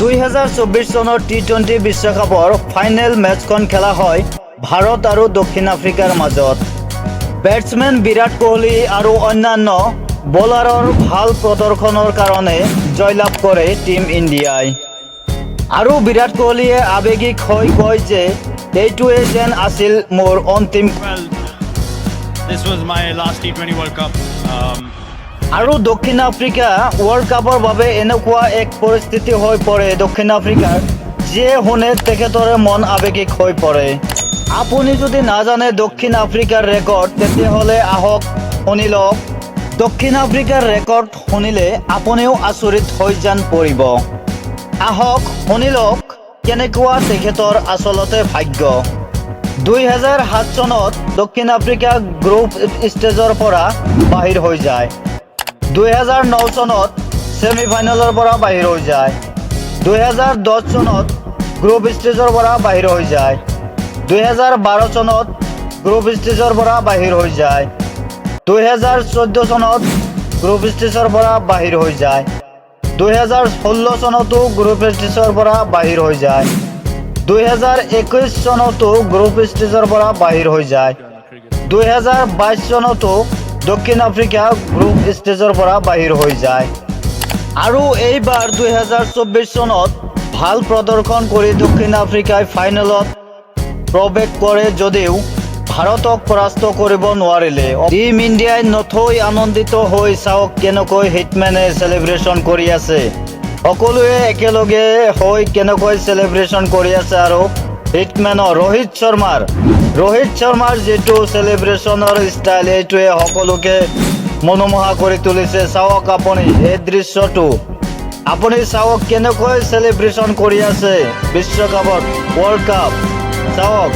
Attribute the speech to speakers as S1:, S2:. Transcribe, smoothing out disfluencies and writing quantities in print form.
S1: 2024 চনৰ টি20 বিশ্বকাপৰ ফাইনেল মেচখন খেলা হয় ভাৰত আৰু দক্ষিণ আফ্ৰিকাৰ মাজত। বেটসমেন বিৰাট কোহলি আৰু অন্যান্য বলাৰৰ ভাল প্ৰদৰ্শনৰ কাৰণে জয়লাভ কৰে টিম ইণ্ডিয়াই। আৰু বিৰাট কোহলিয়ে আৱেগিক হৈ কয় যে এইটোৱে যেন আছিল মোৰ অন্তিম।
S2: This was my last T20 World Cup.
S1: আৰু দক্ষিণ আফ্ৰিকা ৱৰ্ল্ড কাপৰ বাবে এনেকুৱা এক পৰিস্থিতি হৈ পৰে দক্ষিণ আফ্ৰিকাৰ যিয়ে শুনে তেখেতৰে মন আৱেগিক হৈ পৰে। আপুনি যদি নাজানে দক্ষিণ আফ্ৰিকাৰ ৰেকৰ্ড তেতিয়াহ'লে আহক শুনি লওক। দক্ষিণ আফ্ৰিকাৰ ৰেকৰ্ড শুনিলে আপুনিও আচৰিত হৈ যেন পৰিব। আহক শুনি লওক কেনেকুৱা তেখেতৰ আচলতে ভাগ্য। 2007 চনত দক্ষিণ আফ্ৰিকা গ্ৰুপ ষ্টেজৰ পৰা বাহিৰ হৈ যায়। 2009 চনত ছেমিফাইনেলৰ পৰা বাহিৰ হৈ যায়। 2010 চনত গ্ৰুপ ষ্টেজৰ পৰা বাহিৰ হৈ যায়। 2012 চনত গ্ৰুপ ষ্টেজৰ পৰা বাহিৰ হৈ যায়। 2014 চনত গ্ৰুপ ষ্টেজৰ পৰা বাহিৰ হৈ যায়। 2016 চনতো গ্ৰুপ ষ্টেজৰ পৰা বাহিৰ হৈ যায়। 2021 চনতো গ্ৰুপ ষ্টেজৰ পৰা বাহিৰ হৈ যায়। 2022 চনতো দক্ষিণ আফ্ৰিকা গ্ৰুপ ষ্টেজৰ পৰা বাহিৰ হৈ যায়। আৰু এইবাৰ 2024 চনত ভাল প্ৰদৰ্শন কৰি দক্ষিণ আফ্ৰিকাই ফাইনেলত প্ৰৱেশ কৰে যদিও ভাৰতক পৰাস্ত কৰিব নোৱাৰিলে। টিম ইণ্ডিয়াই নথৈ আনন্দিত হৈ চাওক কেনেকৈ হিটমেনে চেলিব্ৰেশ্যন কৰি আছে। সকলোৱে একেলগে হৈ কেনেকৈ চেলিব্ৰেশ্যন কৰি আছে। আৰু হিটমেনৰ ৰোহিত শৰ্মাৰ যিটো চেলিব্ৰেশ্যনৰ ষ্টাইল এইটোৱে সকলোকে মনোমোহা কৰি তুলিছে। চাওক আপুনি এই দৃশ্যটো আপুনি চাওক কেনেকৈ চেলিব্ৰেশ্যন কৰি আছে বিশ্বকাপত ৱৰ্ল্ড কাপ চাওক।